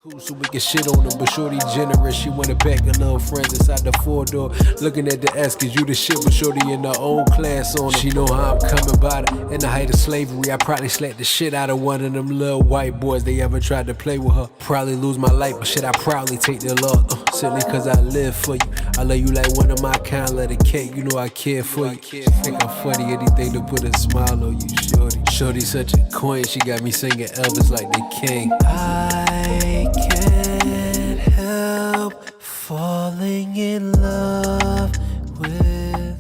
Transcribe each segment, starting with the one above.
Cool, so we can shit on them, but shorty generous. She wanna pack her little friends inside the 4-door. Looking at the S, cause you the shit, but shorty in her own class on them. She know how I'm coming by it. In the height of slavery, I probably slapped the shit out of one of them little white boys. They ever tried to play with her. Probably lose my life, but shit, I proudly take their love. Simply cause I live for you. I love you like one of my kind, let it cake. You know I care for you. Think I'm funny, anything to put a smile on you, shorty. Shorty such a queen, she got me singing Elvis like the king. I can't help falling in love with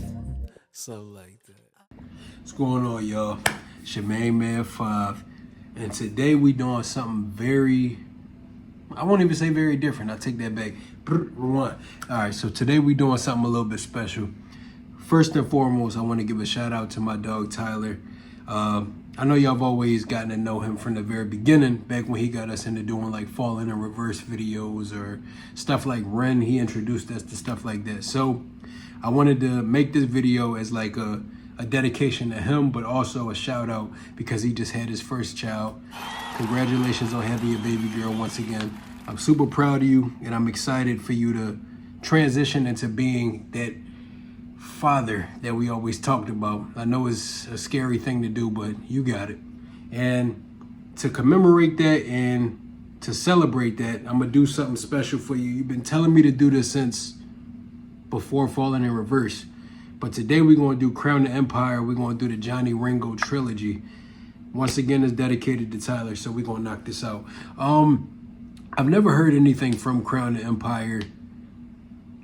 something like that. What's going on, y'all? It's your main man 5, and today we doing something very, I won't even say very different. I take that back. Rewind. All right, so today we doing something a little bit special. First and foremost, I want to give a shout out to my dog Tyler. I know y'all have always gotten to know him from the very beginning, back when he got us into doing like falling in reverse videos or stuff like Ren. He introduced us to stuff like that. So I wanted to make this video as like a dedication to him, but also a shout out because he just had his first child. Congratulations on having your baby girl once again. I'm super proud of you, and I'm excited for you to transition into being that father that we always talked about. I know it's a scary thing to do, but you got it. And to commemorate that and to celebrate that, I'm gonna do something special for you. You've been telling me to do this since before Falling in Reverse. But today we're gonna do Crown the Empire. We're gonna do the Johnny Ringo trilogy. Once again, it's dedicated to Tyler, so we're gonna knock this out. I've never heard anything from Crown the Empire.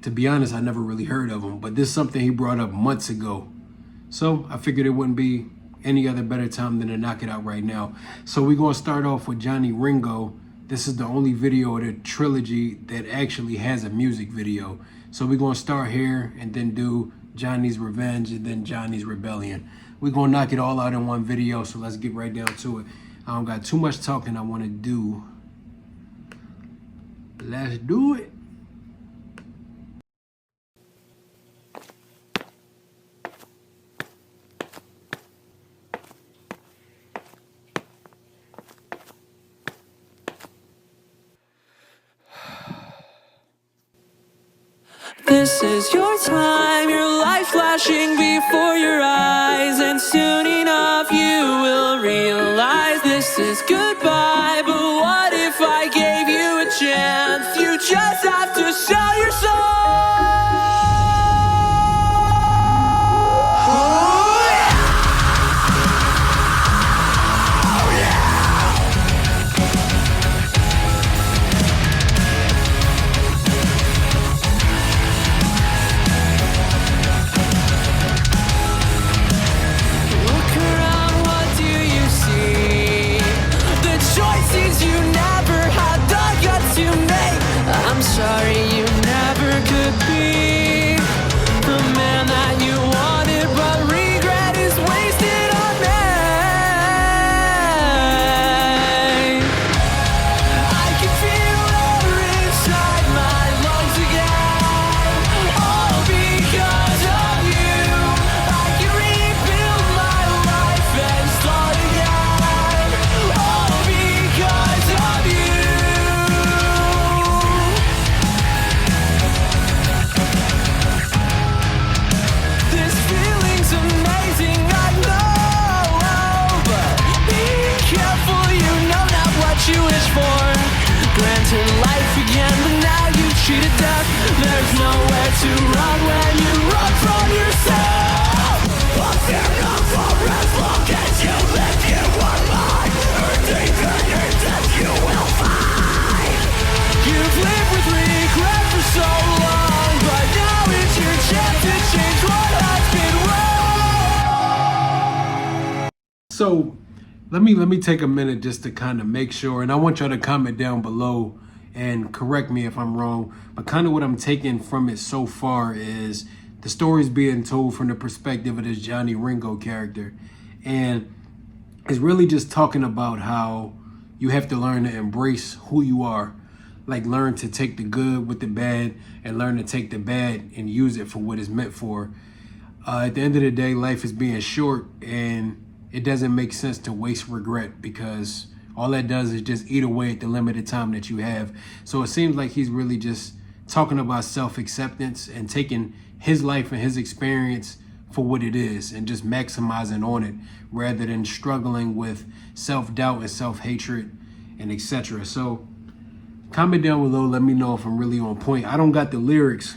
To be honest, I never really heard of him, but this is something he brought up months ago. So I figured it wouldn't be any other better time than to knock it out right now. So we're gonna start off with Johnny Ringo. This is the only video of the trilogy that actually has a music video. So we're gonna start here and then do Johnny's Revenge and then Johnny's Rebellion. We're gonna knock it all out in one video, so let's get right down to it. I don't got too much talking I wanna do. Let's do it. This is your time, your life flashing before your eyes, and soon enough you will realize this is goodbye. But what if I gave you a chance? You just have to sell your soul. I'm sorry you never could be the man that you wanted, but regret is wasted on me. I can feel air inside my lungs again, all because of you. I can rebuild my life and start again, all because of you. You wish for granted life again, but now you cheated death. There's nowhere to run when you run from yourself. I'll stand up for as long as you live. You are mine, and deep in your death you will find. You've lived with regret for so long, but now is your chance to change what has been wrong. So let me take a minute just to kind of make sure, and I want y'all to comment down below and correct me if I'm wrong, but kind of what I'm taking from it so far is the story's being told from the perspective of this Johnny Ringo character, and it's really just talking about how you have to learn to embrace who you are, like learn to take the good with the bad and learn to take the bad and use it for what it's meant for. At the end of the day, life is being short, and it doesn't make sense to waste regret, because all that does is just eat away at the limited time that you have. So it seems like he's really just talking about self-acceptance and taking his life and his experience for what it is and just maximizing on it rather than struggling with self-doubt and self-hatred and etc. So comment down below, let me know if I'm really on point. I don't got the lyrics,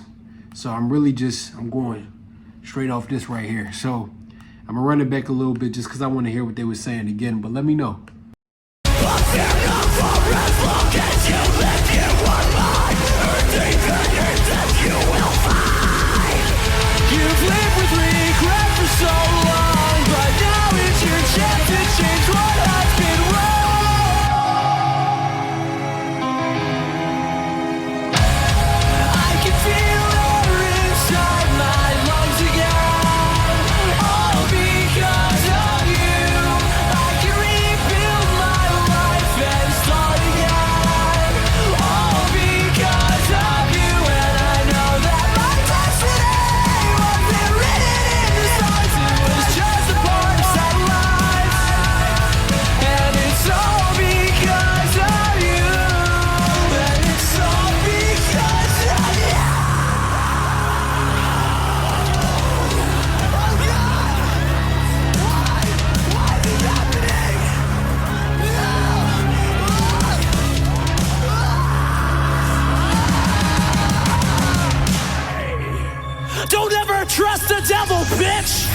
so I'm going straight off this right here. So I'm gonna run it back a little bit just because I want to hear what they were saying again, but let me know. You've lived with regret for so long, but now it's your chance to change what has been wrong. I can feel air inside my lungs again, all because of you. I can rebuild my life and start again, all because of you. And I know that my destiny wasn't written in the stars, it was just a part of that life. And it's all because of you. And it's all because of you. Oh God, why is this happening? Don't ever trust the devil, bitch!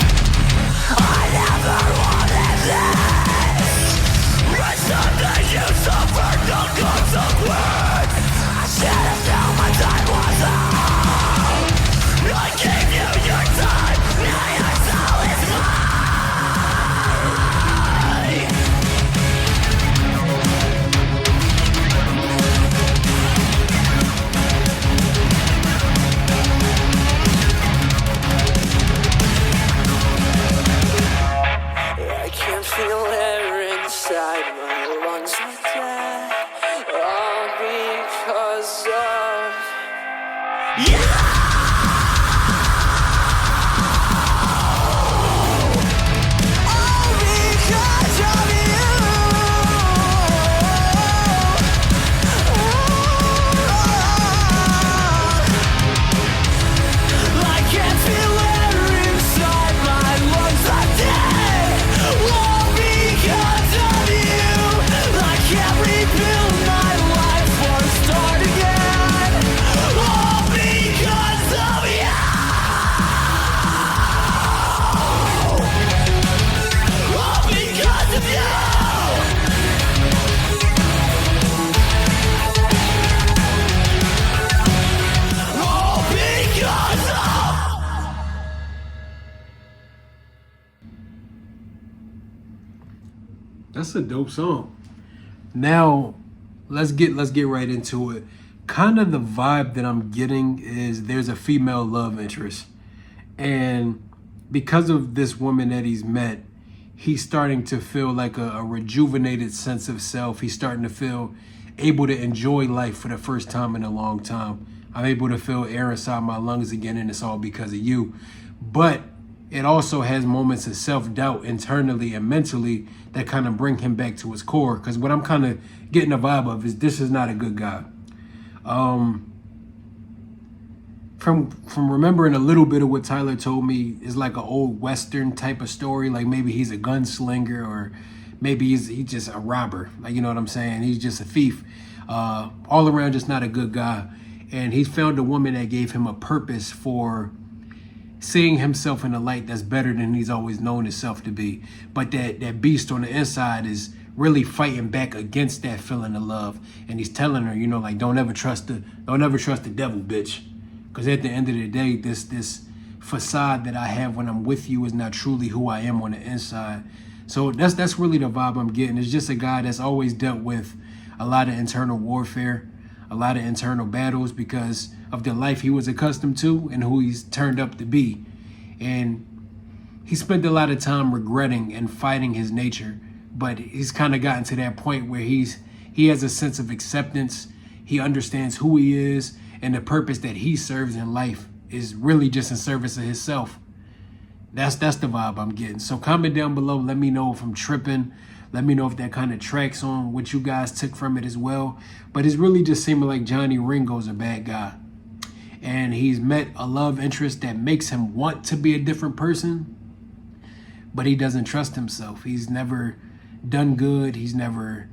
I never wanted this. It's something you suffered, no consequence. I should have known my time was up. I gave you your time, now your soul is mine. I can feel air inside my lungs again, all because of you. All because of you. I can feel air inside my lungs again, all because of you. I can't rebuild my life or start again, all because of you. All because of you. All because of. That's a dope song. Now, let's get right into it. Kind of the vibe that I'm getting is there's a female love interest. And because of this woman that he's met, he's starting to feel like a rejuvenated sense of self. He's starting to feel able to enjoy life for the first time in a long time. I'm able to feel air inside my lungs again, and it's all because of you. But it also has moments of self-doubt internally and mentally that kind of bring him back to his core. Because what I'm kind of getting a vibe of is this is not a good guy. From remembering a little bit of what Tyler told me is like an old Western type of story. Like maybe he's a gunslinger or maybe he's just a robber. Like, you know what I'm saying? He's just a thief. All around just not a good guy. And he found a woman that gave him a purpose for seeing himself in a light that's better than he's always known himself to be. But that beast on the inside is really fighting back against that feeling of love. And he's telling her, you know, like, don't ever trust the devil, bitch. Because at the end of the day, this facade that I have when I'm with you is not truly who I am on the inside. So that's really the vibe I'm getting. It's just a guy that's always dealt with a lot of internal warfare, a lot of internal battles because of the life he was accustomed to and who he's turned up to be. And he spent a lot of time regretting and fighting his nature, but he's kind of gotten to that point where he has a sense of acceptance. He understands who he is, and the purpose that he serves in life is really just in service of himself. That's the vibe I'm getting. So comment down below. Let me know if I'm tripping. Let me know if that kind of tracks on what you guys took from it as well. But it's really just seeming like Johnny Ringo's a bad guy. And he's met a love interest that makes him want to be a different person, but he doesn't trust himself. He's never done good. He's never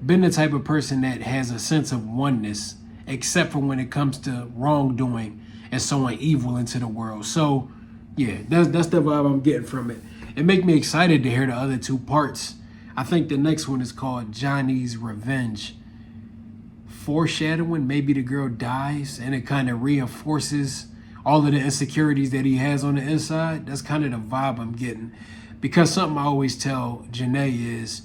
been the type of person that has a sense of oneness, except for when it comes to wrongdoing and sowing evil into the world. So yeah, that's the vibe I'm getting from it. It makes me excited to hear the other two parts. I think the next one is called Johnny's Revenge. Foreshadowing, maybe the girl dies, and it kind of reinforces all of the insecurities that he has on the inside. That's kind of the vibe I'm getting. Because something I always tell Janae is,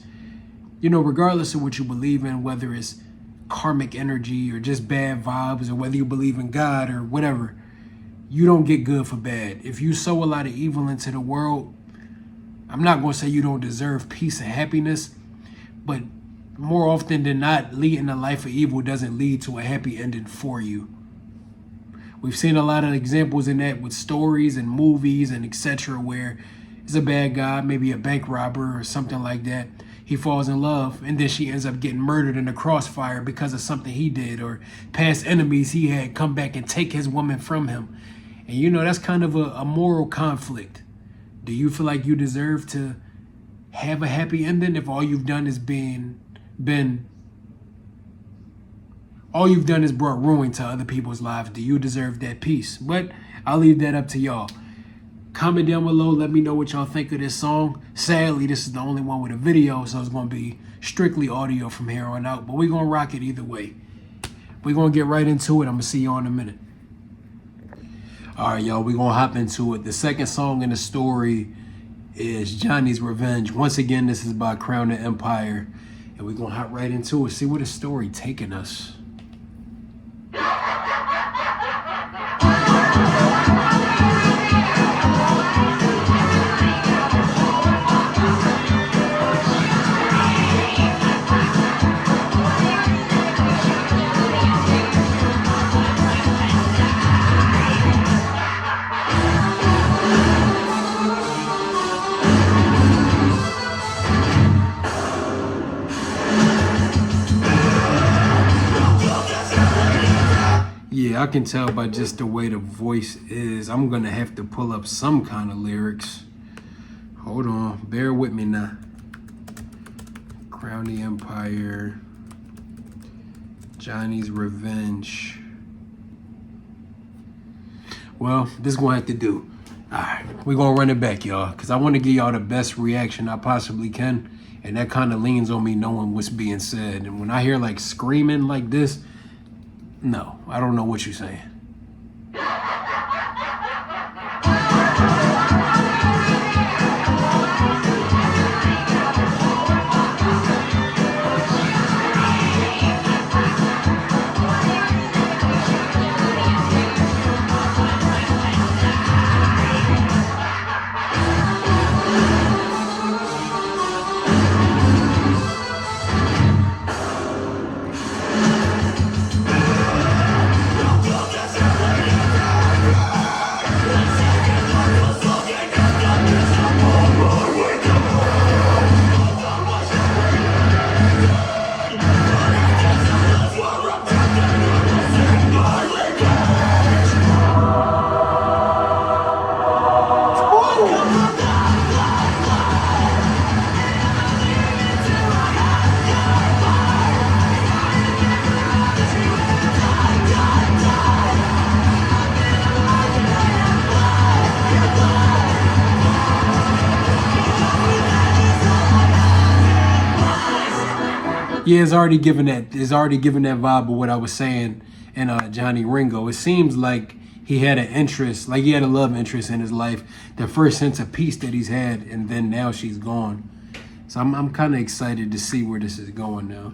you know, regardless of what you believe in, whether it's karmic energy or just bad vibes, or whether you believe in God or whatever, you don't get good for bad. If you sow a lot of evil into the world, I'm not going to say you don't deserve peace and happiness, but more often than not, leading a life of evil doesn't lead to a happy ending for you. We've seen a lot of examples in that with stories and movies and etc., where it's a bad guy, maybe a bank robber or something like that. He falls in love, and then she ends up getting murdered in the crossfire because of something he did, or past enemies he had come back and take his woman from him. And you know, that's kind of a moral conflict. Do you feel like you deserve to have a happy ending if all you've done is all you've done is brought ruin to other people's lives? Do you deserve that peace? But I'll leave that up to y'all. Comment down below, let me know what y'all think of this song. Sadly, this is the only one with a video, so it's going to be strictly audio from here on out, but we're going to rock it either way. We're going to get right into it. I'm going to see y'all in a minute. All right, y'all, we're going to hop into it. The second song in the story is Johnny's Revenge. Once again, this is by Crown and Empire, and we're going to hop right into it, see where the story taking us. Yeah, I can tell by just the way the voice is. I'm gonna have to pull up some kind of lyrics. Hold on, bear with me now. Crown the Empire, Johnny's Revenge. Well, this is gonna have to do. All right, we're gonna run it back, y'all, because I want to give y'all the best reaction I possibly can, and that kind of leans on me knowing what's being said. And when I hear like screaming like this, no, I don't know what you're saying. Yeah, it's already given that vibe of what I was saying in Johnny Ringo. It seems like he had an interest, like he had a love interest in his life, the first sense of peace that he's had, and then now she's gone. So I'm kind of excited to see where this is going now.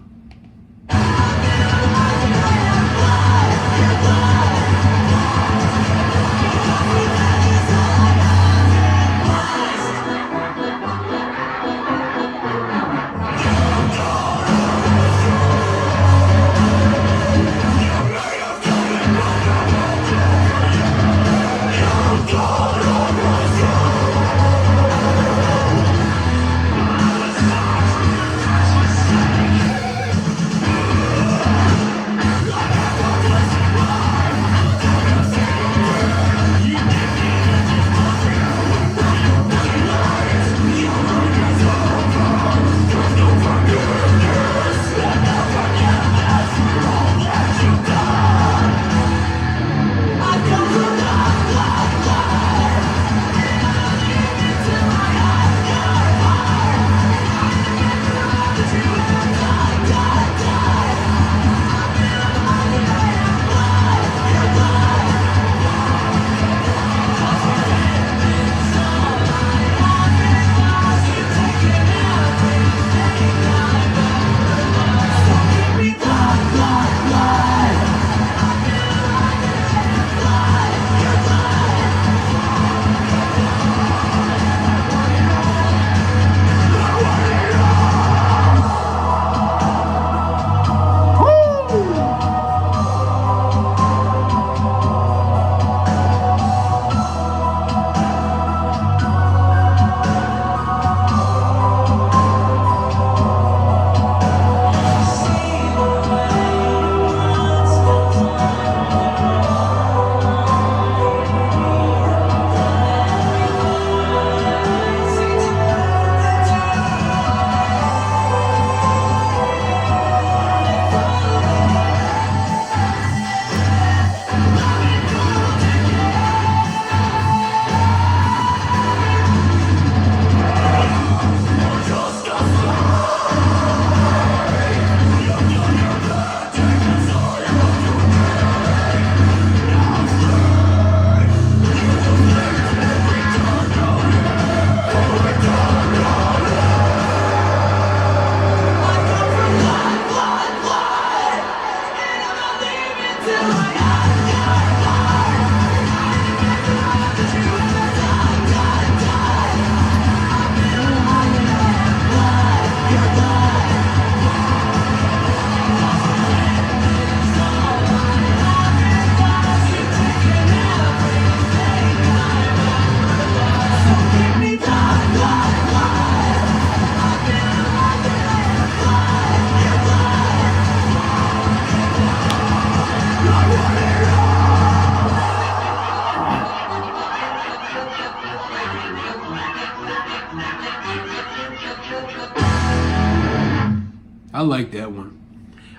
I like that one.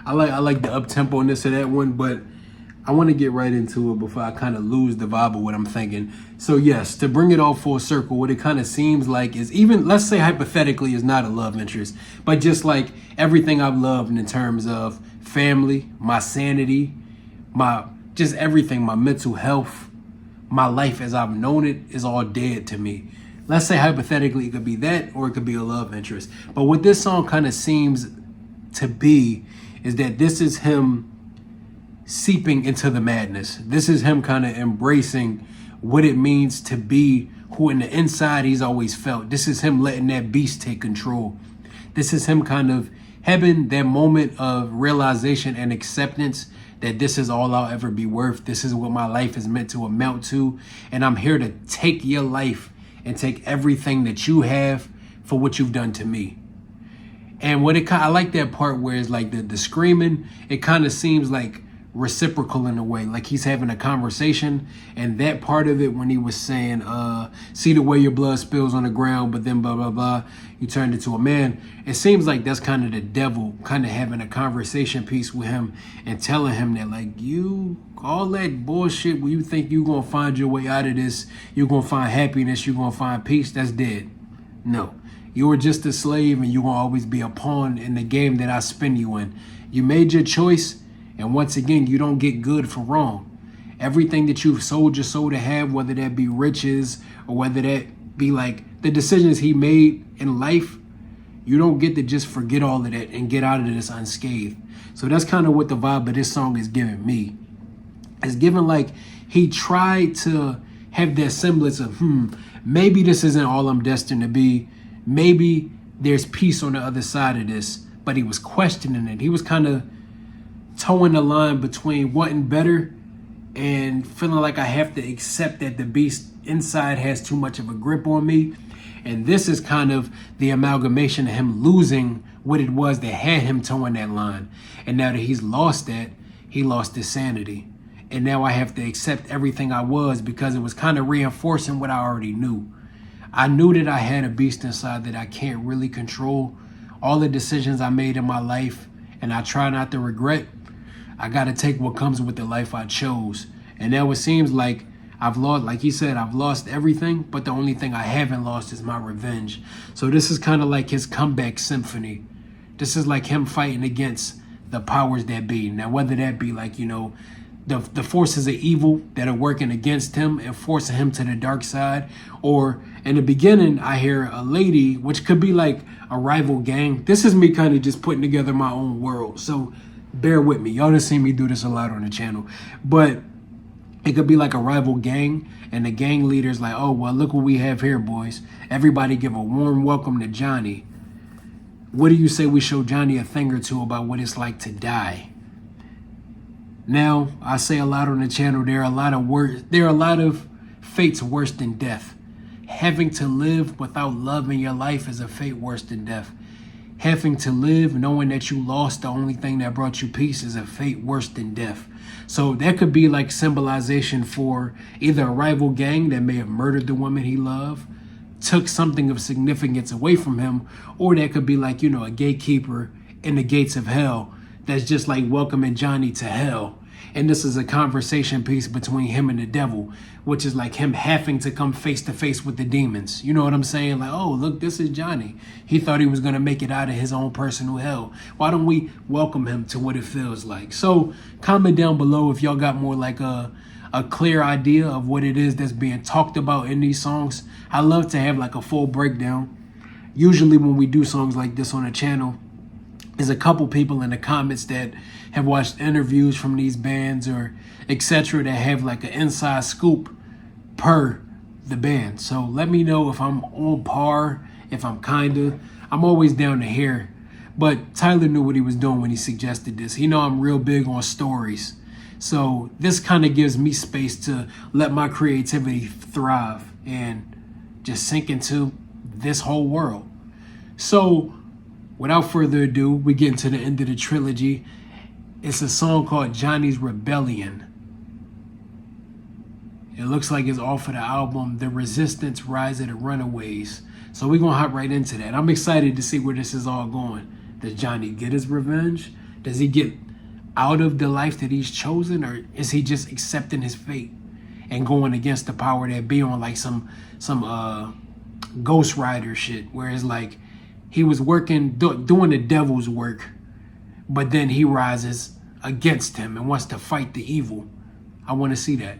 I like the up tempo-ness of that one, but I want to get right into it before I kind of lose the vibe of what I'm thinking. So yes, to bring it all full circle, what it kind of seems like is, even, let's say hypothetically, is not a love interest, but just like everything I've loved in terms of family, my sanity, my just everything, my mental health, my life as I've known it is all dead to me. Let's say hypothetically it could be that, or it could be a love interest. But what this song kind of seems to be is that this is him seeping into the madness. This is him kind of embracing what it means to be who in the inside he's always felt. This is him letting that beast take control. This is him kind of having that moment of realization and acceptance that this is all I'll ever be worth. This is what my life is meant to amount to. And I'm here to take your life and take everything that you have for what you've done to me. And what it I like that part where it's like the screaming, it kind of seems like reciprocal in a way, like he's having a conversation. And that part of it when he was saying, see the way your blood spills on the ground, but then blah, blah, blah, you turned into a man. It seems like that's kind of the devil kind of having a conversation piece with him and telling him that, like, you, all that bullshit where you think you're going to find your way out of this, you're going to find happiness, you're going to find peace, that's dead. No. You were just a slave and you're going to always be a pawn in the game that I spin you in. You made your choice, and once again, you don't get good for wrong. Everything that you've sold your soul to have, whether that be riches or whether that be like the decisions he made in life, you don't get to just forget all of that and get out of this unscathed. So that's kind of what the vibe of this song is giving me. It's giving like he tried to have that semblance of, maybe this isn't all I'm destined to be. Maybe there's peace on the other side of this, but he was questioning it. He was kind of towing the line between wanting better and feeling like I have to accept that the beast inside has too much of a grip on me. And this is kind of the amalgamation of him losing what it was that had him towing that line. And now that he's lost that, he lost his sanity. And now I have to accept everything I was, because it was kind of reinforcing what I already knew. I knew that I had a beast inside that I can't really control. All the decisions I made in my life, and I try not to regret, I got to take what comes with the life I chose. And now it seems like I've lost, like he said, I've lost everything, but the only thing I haven't lost is my revenge. So this is kind of like his comeback symphony. This is like him fighting against the powers that be. Now, whether that be like, you know, the forces of evil that are working against him and forcing him to the dark side, or in the beginning, I hear a lady, which could be like a rival gang. This is me kind of just putting together my own world. So bear with me. Y'all done seen me do this a lot on the channel. But it could be like a rival gang, and the gang leader's like, oh, well, look what we have here, boys. Everybody give a warm welcome to Johnny. What do you say we show Johnny a thing or two about what it's like to die? Now, I say a lot on the channel, there are a lot of fates worse than death. Having to live without love in your life is a fate worse than death. Having to live knowing that you lost the only thing that brought you peace is a fate worse than death. So that could be like symbolization for either a rival gang that may have murdered the woman he loved, took something of significance away from him, or that could be like, you know, a gatekeeper in the gates of hell that's just like welcoming Johnny to hell. And this is a conversation piece between him and the devil, which is like him having to come face to face with the demons. You know what I'm saying? Like, oh, look, this is Johnny. He thought he was going to make it out of his own personal hell. Why don't we welcome him to what it feels like? So comment down below if y'all got more like a clear idea of what it is that's being talked about in these songs. I love to have like a full breakdown. Usually when we do songs like this on the channel, There's a couple people in the comments that have watched interviews from these bands or etc. that have like an inside scoop per the band. So let me know if I'm on par, if I'm kinda. I'm always down to hear. But Tyler knew what he was doing when he suggested this. He know I'm real big on stories. So this kind of gives me space to let my creativity thrive and just sink into this whole world. So without further ado, we get into the end of the trilogy. It's a song called Johnny's Rebellion. It looks like it's off of the album The Resistance Rise of the Runaways. So we're going to hop right into that. I'm excited to see where this is all going. Does Johnny get his revenge? Does he get out of the life that he's chosen? Or is he just accepting his fate and going against the power that be on like some Ghost Rider shit? Where it's like he was working, doing the devil's work, but then he rises against him and wants to fight the evil. I want to see that.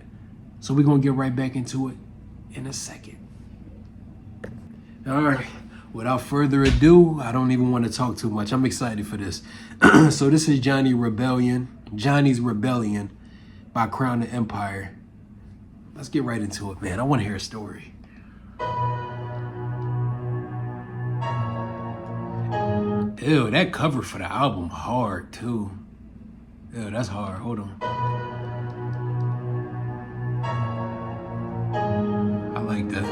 So we're going to get right back into it in a second. All right. Without further ado, I don't even want to talk too much. I'm excited for this. So this is Johnny's Rebellion by Crown the Empire. Let's get right into it, man. I want to hear a story. Ew, that cover for the album hard too. Ew, that's hard. Hold on. I like that.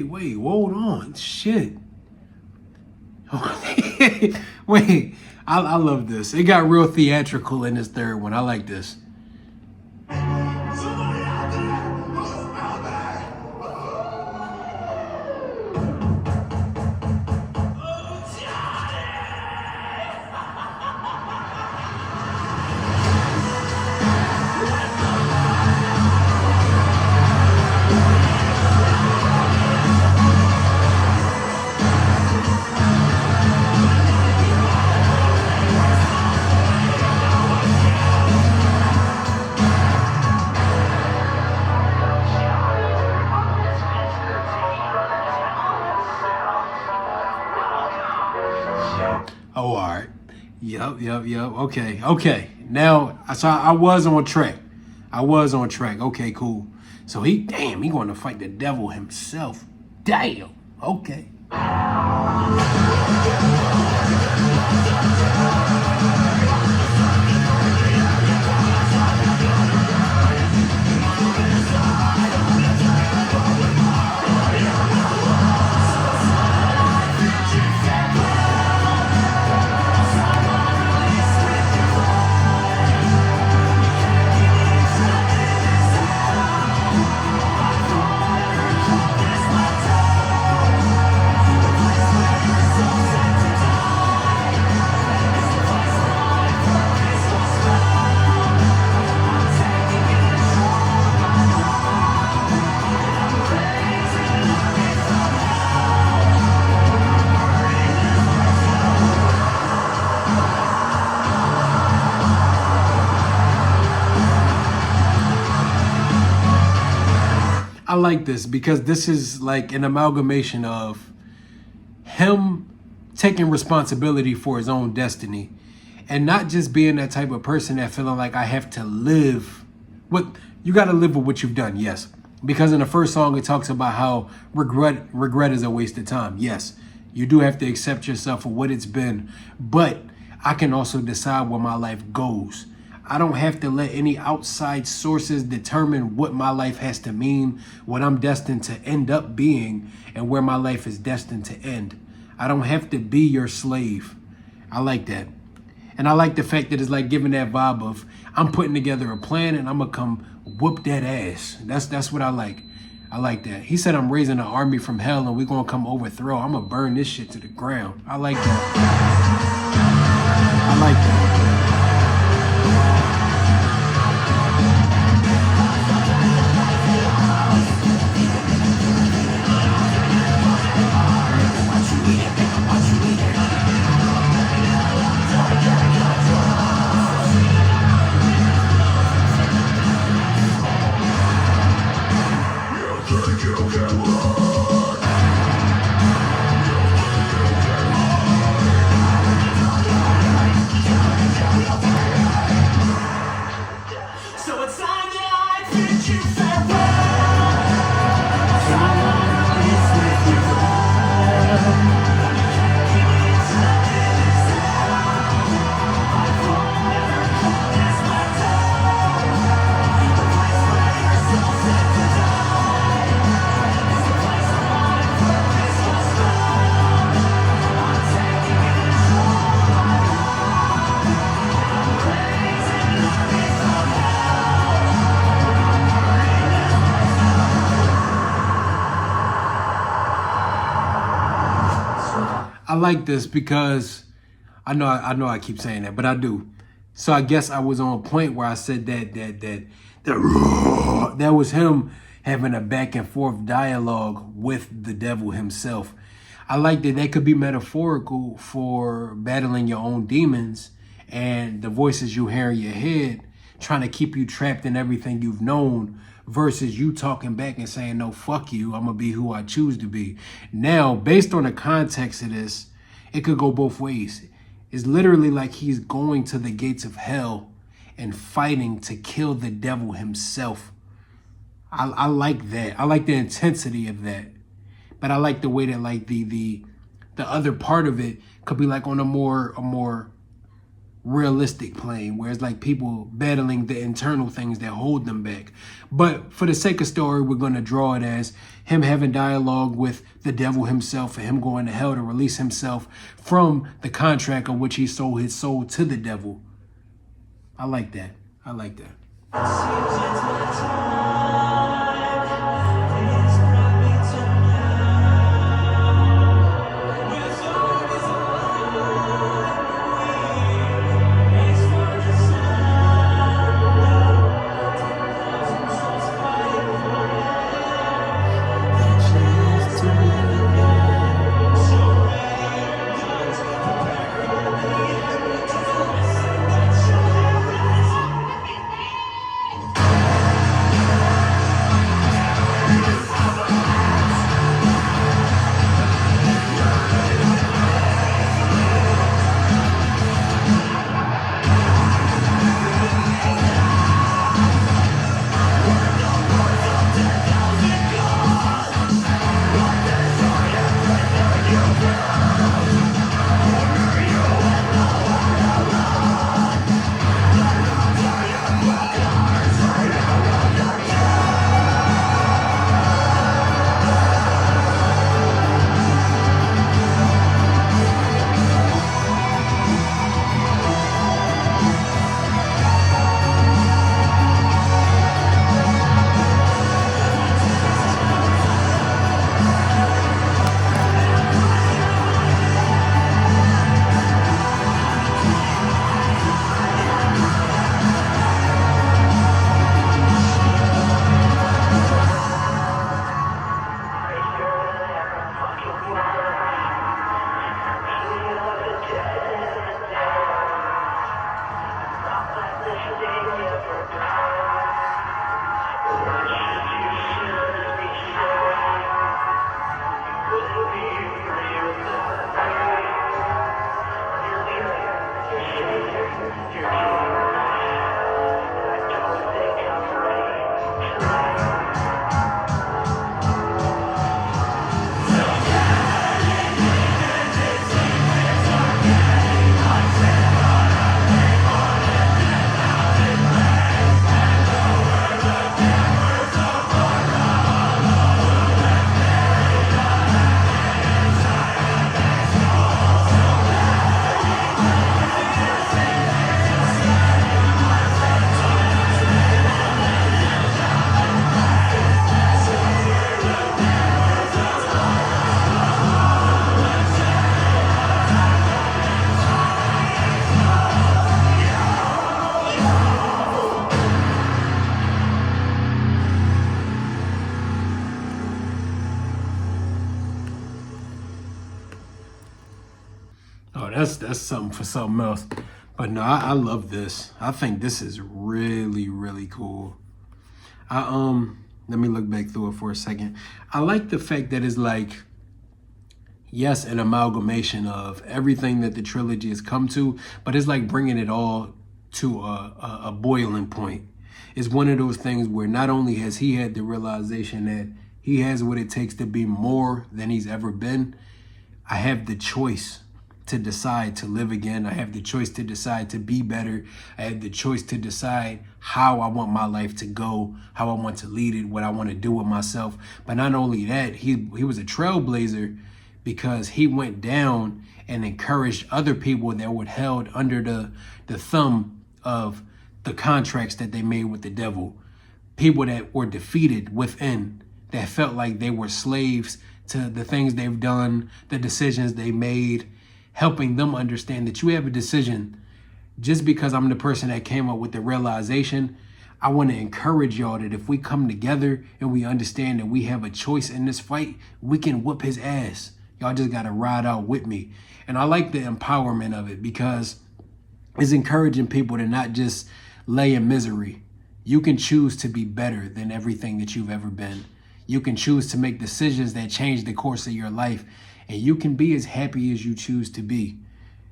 Wait, hold on. Shit. Wait, I love this. It got real theatrical in this third one. I like this. Oh, all right. Yep. Okay. Now, so I was on track. Okay, cool. So he going to fight the devil himself. Damn. Okay. I like this because this is like an amalgamation of him taking responsibility for his own destiny And not just being that type of person that feeling like I have to live. You got to live with what you've done, yes. Because in the first song, it talks about how regret is a waste of time. Yes, you do have to accept yourself for what it's been. But I can also decide where my life goes. I don't have to let any outside sources determine what my life has to mean, what I'm destined to end up being, and where my life is destined to end. I don't have to be your slave. I like that. And I like the fact that it's like giving that vibe of I'm putting together a plan and I'm gonna come whoop that ass. That's what I like. I like that. He said I'm raising an army from hell and we're gonna come overthrow. I'm gonna burn this shit to the ground. I like that. I like that. I like this because I know I keep saying that, but I do. So I guess I was on a point where I said that was him having a back and forth dialogue with the devil himself. I like that could be metaphorical for battling your own demons and the voices you hear in your head trying to keep you trapped in everything you've known versus you talking back and saying, no, fuck you, I'm gonna be who I choose to be. Now, based on the context of this, it could go both ways. It's literally like he's going to the gates of hell and fighting to kill the devil himself. I like that. I like the intensity of that. But I like the way that like the other part of it could be like on a more realistic plane, where it's like people battling the internal things that hold them back. But for the sake of story, we're going to draw it as him having dialogue with the devil himself and him going to hell to release himself from the contract on which he sold his soul to the devil. I like that. I like that. that's something for something else. But no, I love this. I think this is really, really cool. Let me look back through it for a second. I like the fact that it's like, yes, an amalgamation of everything that the trilogy has come to, but it's like bringing it all to a boiling point. It's one of those things where not only has he had the realization that he has what it takes to be more than he's ever been, I have the choice to decide to live again. I have the choice to decide to be better. I have the choice to decide how I want my life to go, how I want to lead it, what I want to do with myself. But not only that, he was a trailblazer because he went down and encouraged other people that were held under the thumb of the contracts that they made with the devil. People that were defeated within, that felt like they were slaves to the things they've done, the decisions they made, helping them understand that you have a decision. Just because I'm the person that came up with the realization, I want to encourage y'all that if we come together and we understand that we have a choice in this fight, we can whoop his ass. Y'all just got to ride out with me. And I like the empowerment of it because it's encouraging people to not just lay in misery. You can choose to be better than everything that you've ever been. You can choose to make decisions that change the course of your life. And you can be as happy as you choose to be.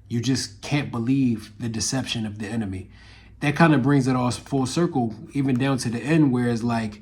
You just can't believe the deception of the enemy. That kind of brings it all full circle, even down to the end, where it's like,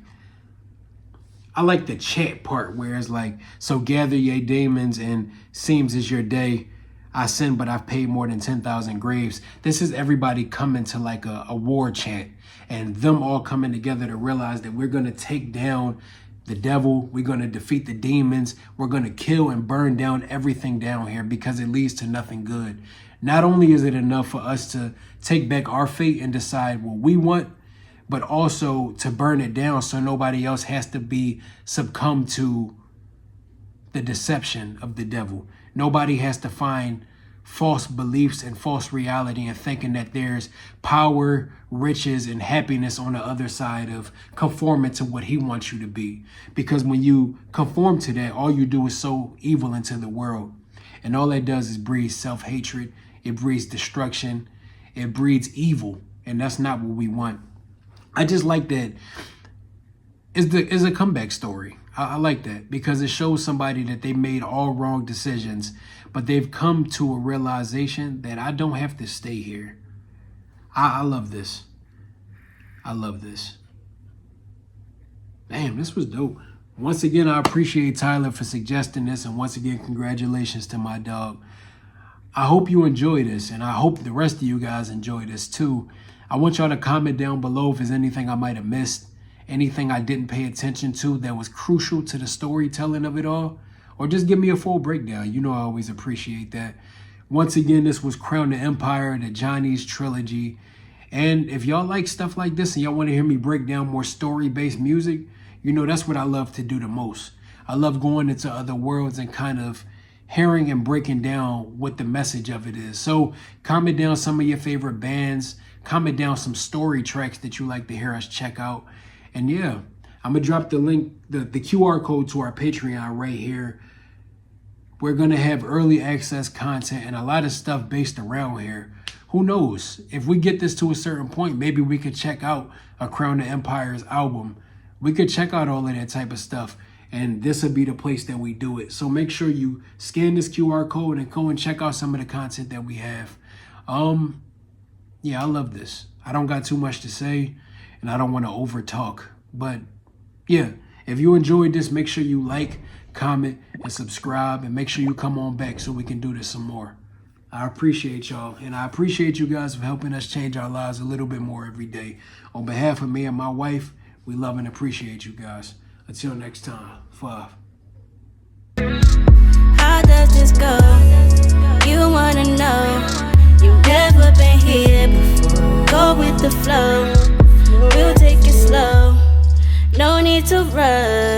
I like the chant part where it's like, so gather ye demons and seems is your day. I sin, but I've paid more than 10,000 graves. This is everybody coming to like a war chant and them all coming together to realize that we're going to take down the devil. We're going to defeat the demons. We're going to kill and burn down everything down here because it leads to nothing good. Not only is it enough for us to take back our fate and decide what we want, but also to burn it down so nobody else has to be succumbed to the deception of the devil. Nobody has to find false beliefs and false reality and thinking that there's power, riches, and happiness on the other side of conforming to what he wants you to be. Because when you conform to that, all you do is sow evil into the world. And all that does is breed self-hatred. It breeds destruction. It breeds evil. And that's not what we want. I just like that it's a comeback story. I like that because it shows somebody that they made all wrong decisions, but they've come to a realization that I don't have to stay here. I love this. I love this. Damn, this was dope. Once again, I appreciate Tyler for suggesting this. And once again, congratulations to my dog. I hope you enjoy this, and I hope the rest of you guys enjoy this too. I want y'all to comment down below if there's anything I might have missed, anything I didn't pay attention to that was crucial to the storytelling of it all, or just give me a full breakdown. You know I always appreciate that. Once again, this was Crown the Empire, the Johnny's Trilogy. And if y'all like stuff like this and y'all want to hear me break down more story-based music, you know that's what I love to do the most. I love going into other worlds and kind of hearing and breaking down what the message of it is. So comment down some of your favorite bands. Comment down some story tracks that you like to hear us check out. And yeah, I'm going to drop the link, the QR code to our Patreon right here. We're going to have early access content and a lot of stuff based around here. Who knows? If we get this to a certain point, maybe we could check out a Crown the Empire's album. We could check out all of that type of stuff. And this would be the place that we do it. So make sure you scan this QR code and go and check out some of the content that we have. Yeah, I love this. I don't got too much to say and I don't want to over talk. But yeah, if you enjoyed this, make sure you like, comment, and subscribe. And make sure you come on back so we can do this some more. I appreciate y'all. And I appreciate you guys for helping us change our lives a little bit more every day. On behalf of me and my wife, we love and appreciate you guys. Until next time, 5. How does this go? You wanna know? You've never been here before. Go with the flow. We'll take it slow. No need to rush.